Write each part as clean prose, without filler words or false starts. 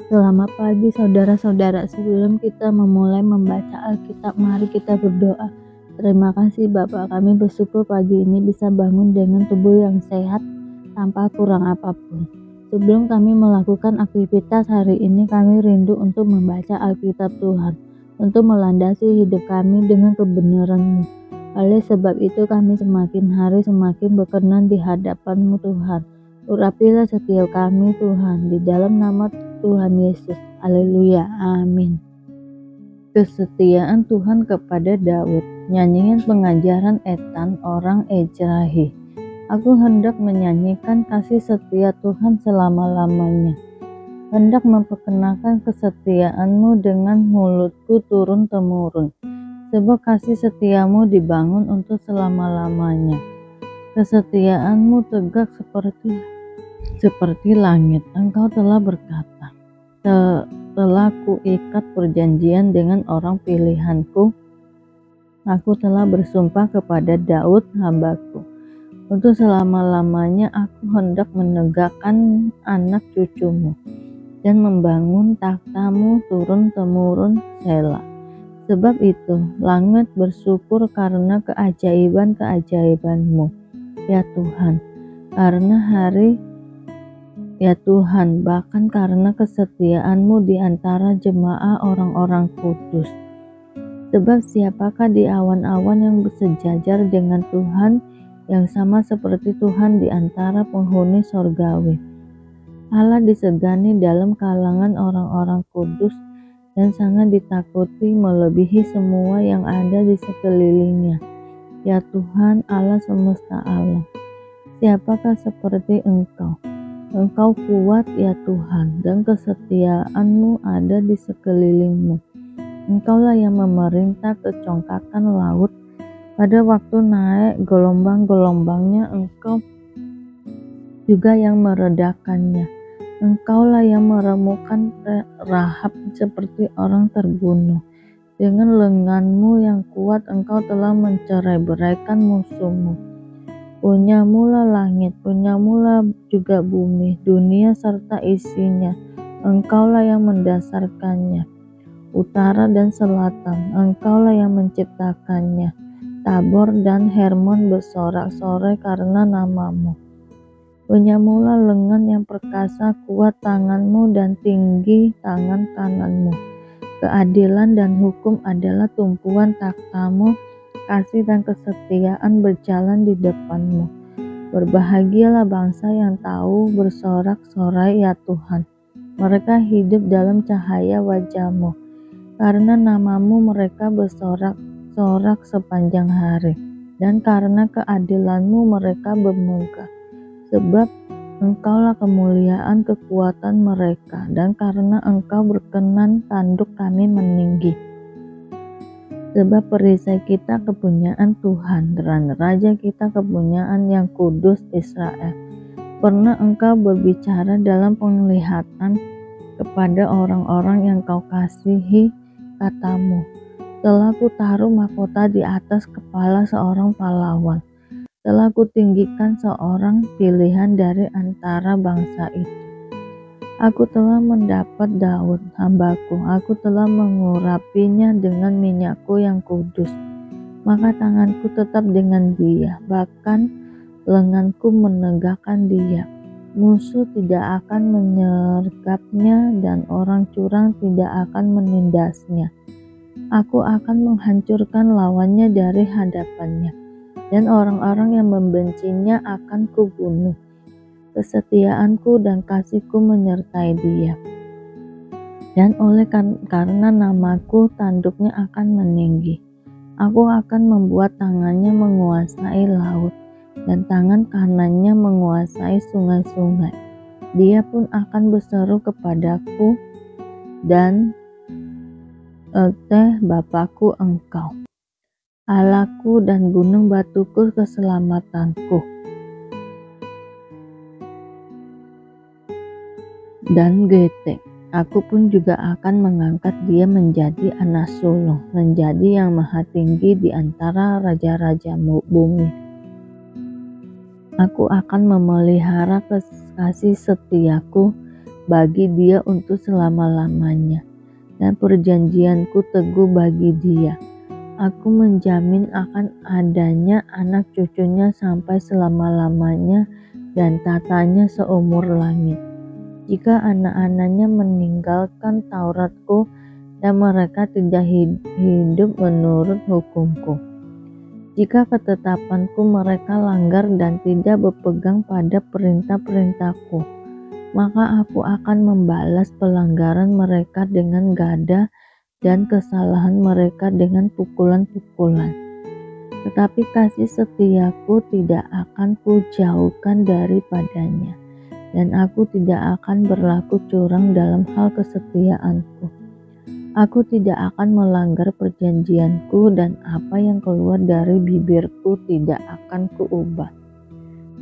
Selamat pagi saudara-saudara, sebelum kita memulai membaca Alkitab, mari kita berdoa. Terima kasih Bapa, kami bersyukur pagi ini bisa bangun dengan tubuh yang sehat tanpa kurang apapun. Sebelum kami melakukan aktivitas hari ini, kami rindu untuk membaca Alkitab Tuhan, untuk melandasi hidup kami dengan kebenaran-Mu. Oleh sebab itu kami semakin hari semakin berkenan di hadapan-Mu Tuhan. Urapilah setiap kami Tuhan, di dalam nama Tuhan Yesus. Haleluya. Amin. Kesetiaan Tuhan kepada Daud. Nyanyian pengajaran Etan orang Ezrahi. Aku hendak menyanyikan kasih setia Tuhan selama-lamanya. Hendak memperkenalkan kesetiaan-Mu dengan mulutku turun-temurun. Sebab kasih setiamu dibangun untuk selama-lamanya. Kesetiaan-Mu tegak seperti langit. Engkau telah berkata, telah kuikat perjanjian dengan orang pilihanku. Aku telah bersumpah kepada Daud hambaku. Untuk selama-lamanya aku hendak menegakkan anak cucumu dan membangun takhtamu turun-temurun Selah. Sebab itu langit bersyukur karena keajaiban-keajaiban-Mu, ya Tuhan, ya Tuhan, bahkan karena kesetiaan-Mu di antara jemaah orang-orang kudus. Sebab siapakah di awan-awan yang bersejajar dengan Tuhan, yang sama seperti Tuhan di antara penghuni sorgawi. Allah disegani dalam kalangan orang-orang kudus dan sangat ditakuti melebihi semua yang ada di sekelilingnya. Ya Tuhan, Allah semesta alam, siapakah seperti Engkau? Engkau kuat ya Tuhan, dan kesetiaan-Mu ada di sekelilingmu. Engkaulah yang memerintah kecongkakan laut. Pada waktu naik gelombang-gelombangnya, Engkau juga yang meredakannya. Engkaulah yang meremukkan Rahab seperti orang terbunuh. Dengan lengan-Mu yang kuat, Engkau telah mencerai-beraikan musuh-Mu. Punyamulah langit, punyamulah juga bumi, dunia serta isinya. Engkaulah yang mendasarkannya. Utara dan selatan, Engkaulah yang menciptakannya. Tabor dan Hermon bersorak-sorai karena nama-Mu. Punyamulah lengan yang perkasa, kuat tangan-Mu dan tinggi tangan kanan-Mu. Keadilan dan hukum adalah tumpuan takhta-Mu, kasih dan kesetiaan berjalan di depan-Mu. Berbahagialah bangsa yang tahu bersorak-sorai ya Tuhan. Mereka hidup dalam cahaya wajah-Mu. Karena nama-Mu mereka bersorak-sorak sepanjang hari. Dan karena keadilan-Mu mereka bermegah. Sebab Engkaulah kemuliaan kekuatan mereka, dan karena Engkau berkenan tanduk kami meninggi. Sebab perisai kita kepunyaan Tuhan, dan Raja kita kepunyaan yang kudus Israel. Pernah Engkau berbicara dalam penglihatan kepada orang-orang yang Kau kasihi, kata-Mu, telah Kutaruh mahkota di atas kepala seorang pahlawan. Telah Kutinggikan seorang pilihan dari antara bangsa itu. Aku telah mendapat Daud, hambaku, aku telah mengurapinya dengan minyak-Ku yang kudus. Maka tanganku tetap dengan dia, bahkan lenganku menegakkan dia. Musuh tidak akan menyergapnya dan orang curang tidak akan menindasnya. Aku akan menghancurkan lawannya dari hadapannya, dan orang-orang yang membencinya akan Kubunuh. Kesetiaan-Ku dan kasih-Ku menyertai dia. Dan karena nama-Ku tanduknya akan meninggi. Aku akan membuat tangannya menguasai laut, dan tangan kanannya menguasai sungai-sungai. Dia pun akan berseru kepadaku, dan Bapakku Engkau, Allahku dan gunung batuku keselamatanku. Dan aku pun juga akan mengangkat dia menjadi anak sulung, menjadi yang maha tinggi di antara raja-raja bumi. Aku akan memelihara kasih setiaku bagi dia untuk selama-lamanya, dan perjanjianku teguh bagi dia. Aku menjamin akan adanya anak cucunya sampai selama-lamanya dan tatanya seumur langit. Jika anak-anaknya meninggalkan Tauratku dan mereka tidak hidup menurut hukumku, jika ketetapanku mereka langgar dan tidak berpegang pada perintah-perintahku, maka aku akan membalas pelanggaran mereka dengan gada dan kesalahan mereka dengan pukulan-pukulan. Tetapi kasih setiaku tidak akan kujauhkan daripadanya, dan aku tidak akan berlaku curang dalam hal kesetiaanku. Aku tidak akan melanggar perjanjianku, dan apa yang keluar dari bibirku tidak akan kuubah.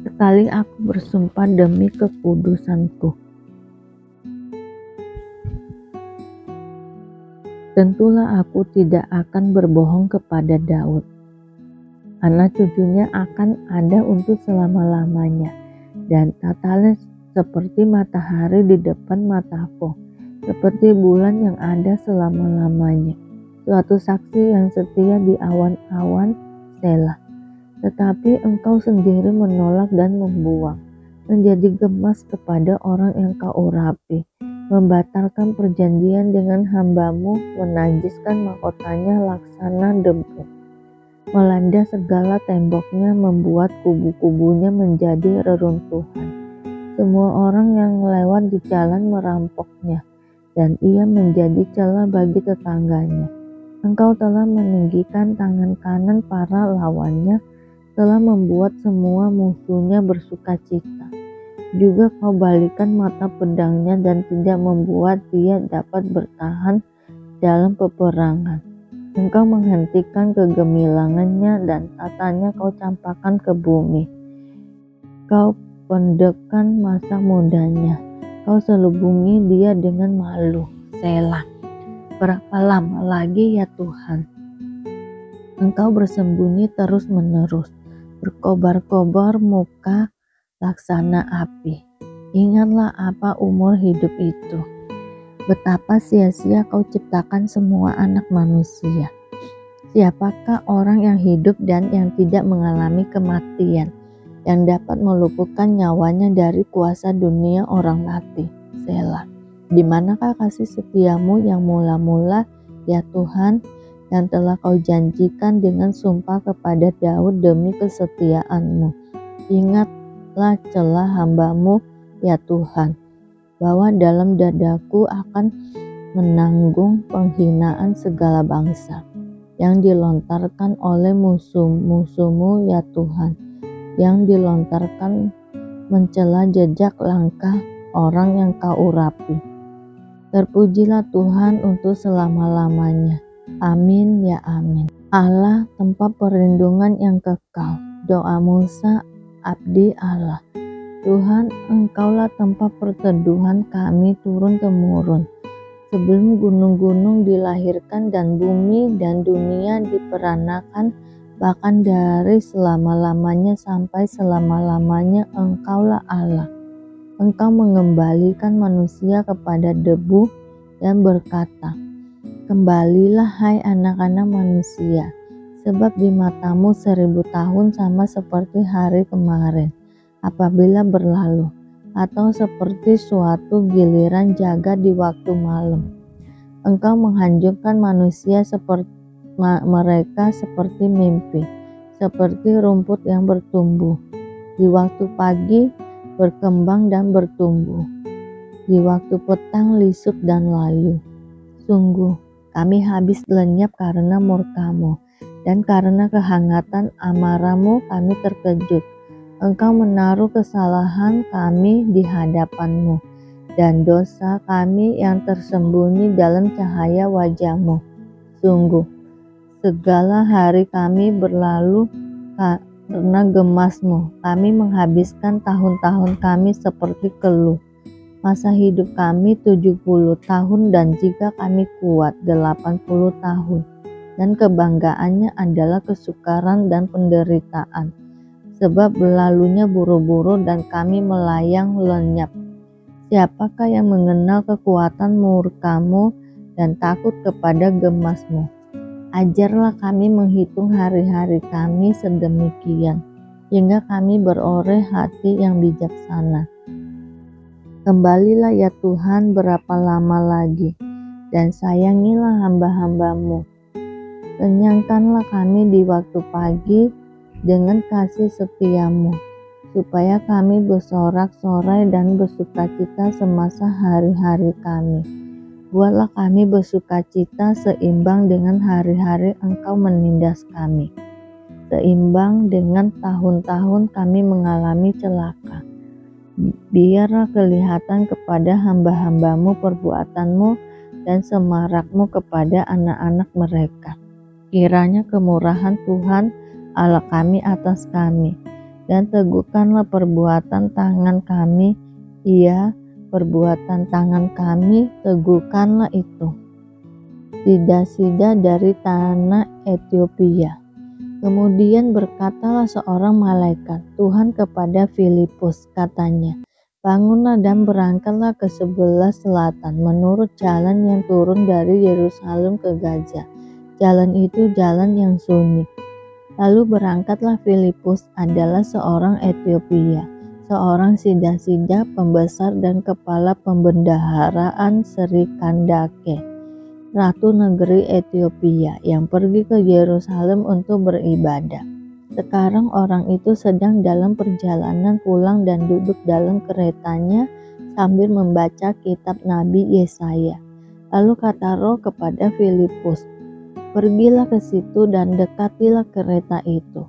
Sekali aku bersumpah demi kekudusanku, tentulah aku tidak akan berbohong kepada Daud. Anak cucunya akan ada untuk selama-lamanya, dan tatanya seperti matahari di depan mataku, seperti bulan yang ada selama-lamanya. Suatu saksi yang setia di awan-awan, Selah. Tetapi engkau sendiri menolak dan membuang, menjadi gemas kepada orang yang kau urapi, membatalkan perjanjian dengan hambamu, menajiskan mahkotanya laksana debu, melanda segala temboknya, membuat kubu-kubunya menjadi reruntuhan. Semua orang yang lewat di jalan merampoknya, dan ia menjadi celah bagi tetangganya. Engkau telah meninggikan tangan kanan para lawannya, telah membuat semua musuhnya bersukacita. Juga kau balikan mata pedangnya dan tidak membuat dia dapat bertahan dalam peperangan. Engkau menghentikan kegemilangannya dan tatanya kau campakkan ke bumi. Kau pendekan masa mudanya, kau selubungi dia dengan malu. Selah. Berapa lama lagi ya Tuhan? Engkau bersembunyi terus-menerus, berkobar-kobar muka laksana api. Ingatlah apa umur hidup itu. Betapa sia-sia kau ciptakan semua anak manusia. Siapakah orang yang hidup dan yang tidak mengalami kematian, yang dapat meluputkan nyawanya dari kuasa dunia orang mati? Selah. Di manakah kasih setiamu yang mula-mula, ya Tuhan, yang telah kau janjikan dengan sumpah kepada Daud demi kesetiaanmu? Ingatlah celah hambamu, ya Tuhan, bahwa dalam dadaku akan menanggung penghinaan segala bangsa yang dilontarkan oleh musuh-musuhmu, ya Tuhan, yang dilontarkan mencela jejak langkah orang yang kau urapi. Terpujilah Tuhan untuk selama-lamanya. Amin ya amin. Allah, tempat perlindungan yang kekal. Doa Musa, abdi Allah. Tuhan, Engkaulah tempat perteduhan kami turun-temurun. Sebelum gunung-gunung dilahirkan dan bumi dan dunia diperanakan, bahkan dari selama-lamanya sampai selama-lamanya, Engkaulah Allah. Engkau mengembalikan manusia kepada debu dan berkata, kembalilah hai anak-anak manusia, sebab di matamu 1000 tahun sama seperti hari kemarin apabila berlalu, atau seperti suatu giliran jaga di waktu malam. Engkau menghancurkan manusia seperti mereka seperti mimpi, seperti rumput yang bertumbuh. Di waktu pagi berkembang dan bertumbuh, di waktu petang lisut dan layu. Sungguh kami habis lenyap karena murkamu, dan karena kehangatan amarahmu kami terkejut. Engkau menaruh kesalahan kami di hadapanmu, dan dosa kami yang tersembunyi dalam cahaya wajahmu. Sungguh segala hari kami berlalu karena gemasmu, kami menghabiskan tahun-tahun kami seperti keluh. Masa hidup kami 70 tahun, dan jika kami kuat 80 tahun. Dan kebanggaannya adalah kesukaran dan penderitaan, sebab berlalunya buru-buru dan kami melayang lenyap. Siapakah yang mengenal kekuatan murka-Mu dan takut kepada gemas-Mu? Ajarlah kami menghitung hari-hari kami sedemikian, hingga kami beroleh hati yang bijaksana. Kembalilah ya Tuhan, berapa lama lagi, dan sayangilah hamba-hamba-Mu. Kenyangkanlah kami di waktu pagi dengan kasih setia-Mu, supaya kami bersorak-sorai dan bersukacita semasa hari-hari kami. Buatlah kami bersukacita seimbang dengan hari-hari Engkau menindas kami, seimbang dengan tahun-tahun kami mengalami celaka. Biarlah kelihatan kepada hamba-hamba-Mu perbuatan-Mu dan semarak-Mu kepada anak-anak mereka. Kiranya kemurahan Tuhan Allah kami atas kami, dan teguhkanlah perbuatan tangan kami, perbuatan tangan kami, teguhkanlah itu. Sida-sida dari tanah Etiopia. Kemudian berkatalah seorang malaikat Tuhan kepada Filipus, katanya, bangunlah dan berangkatlah ke sebelah selatan menurut jalan yang turun dari Yerusalem ke Gaza. Jalan itu jalan yang sunyi. Lalu berangkatlah Filipus, adalah seorang Etiopia, seorang sida-sida, pembesar dan kepala pembendaharaan Sri Kandake, ratu negeri Etiopia, yang pergi ke Yerusalem untuk beribadah. Sekarang orang itu sedang dalam perjalanan pulang dan duduk dalam keretanya sambil membaca kitab Nabi Yesaya. Lalu kata Roh kepada Filipus, pergilah ke situ dan dekatilah kereta itu.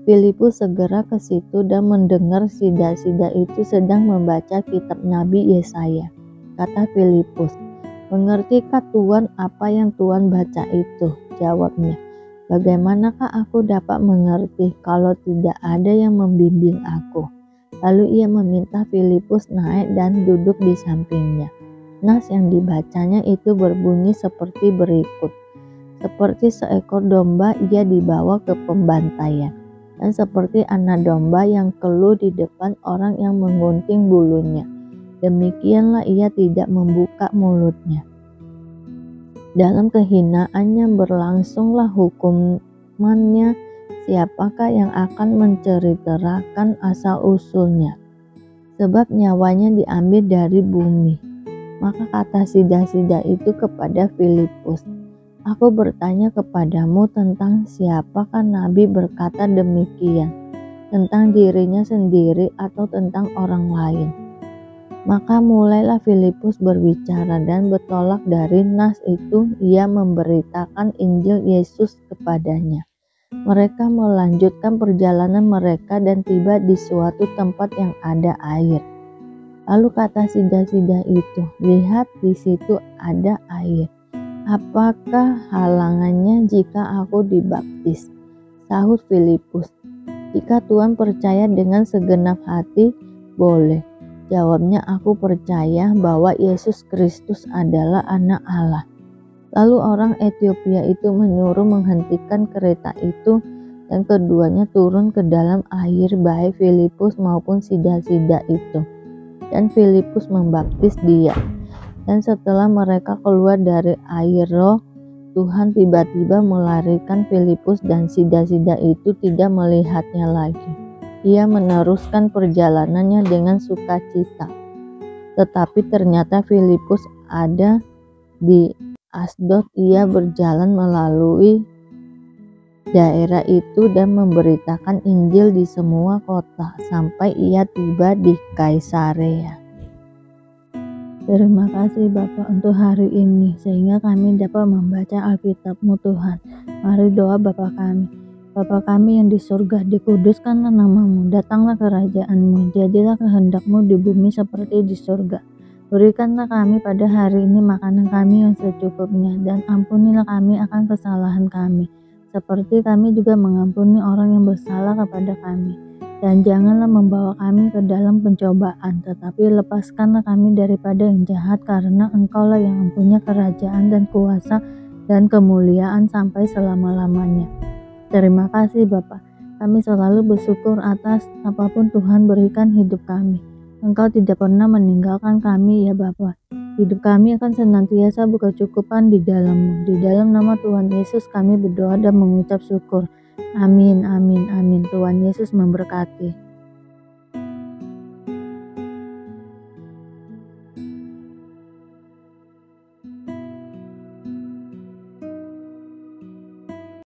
Filipus segera ke situ dan mendengar sida-sida itu sedang membaca kitab Nabi Yesaya. Kata Filipus, mengertikah Tuan apa yang Tuan baca itu? Jawabnya, bagaimanakah aku dapat mengerti kalau tidak ada yang membimbing aku? Lalu ia meminta Filipus naik dan duduk di sampingnya. Nas yang dibacanya itu berbunyi seperti berikut. Seperti seekor domba ia dibawa ke pembantaian, dan seperti anak domba yang keluh di depan orang yang menggunting bulunya, demikianlah ia tidak membuka mulutnya. Dalam kehinaannya berlangsunglah hukumannya. Siapakah yang akan menceritakan asal-usulnya? Sebab nyawanya diambil dari bumi. Maka kata sida-sida itu kepada Filipus, aku bertanya kepadamu tentang siapakah Nabi berkata demikian, tentang dirinya sendiri atau tentang orang lain. Maka mulailah Filipus berbicara dan bertolak dari nas itu ia memberitakan Injil Yesus kepadanya. Mereka melanjutkan perjalanan mereka dan tiba di suatu tempat yang ada air. Lalu kata sida-sida itu, lihat di situ ada air. Apakah halangannya jika aku dibaptis? Sahut Filipus, jika Tuhan percaya dengan segenap hati, boleh. Jawabnya, aku percaya bahwa Yesus Kristus adalah Anak Allah. Lalu orang Etiopia itu menyuruh menghentikan kereta itu, dan keduanya turun ke dalam air, baik Filipus maupun sida-sida itu. Dan Filipus membaptis dia. Dan setelah mereka keluar dari air, Roh Tuhan tiba-tiba melarikan Filipus dan sida-sida itu tidak melihatnya lagi. Ia meneruskan perjalanannya dengan sukacita. Tetapi ternyata Filipus ada di Asdod. Ia berjalan melalui daerah itu dan memberitakan Injil di semua kota sampai ia tiba di Kaisarea. Terima kasih Bapa untuk hari ini sehingga kami dapat membaca Alkitab-Mu Tuhan. Mari doa Bapa kami. Bapa kami yang di surga, dikuduskanlah nama-Mu, datanglah kerajaan-Mu, jadilah kehendak-Mu di bumi seperti di surga. Berikanlah kami pada hari ini makanan kami yang secukupnya, dan ampunilah kami akan kesalahan kami, seperti kami juga mengampuni orang yang bersalah kepada kami. Dan janganlah membawa kami ke dalam pencobaan, tetapi lepaskanlah kami daripada yang jahat, karena Engkaulah yang mempunyai kerajaan dan kuasa dan kemuliaan sampai selama-lamanya. Terima kasih Bapa. Kami selalu bersyukur atas apapun Tuhan berikan hidup kami. Engkau tidak pernah meninggalkan kami ya Bapa. Hidup kami akan senantiasa berkecukupan di dalam-Mu. Di dalam nama Tuhan Yesus kami berdoa dan mengucap syukur. Amin, amin, amin. Tuhan Yesus memberkati.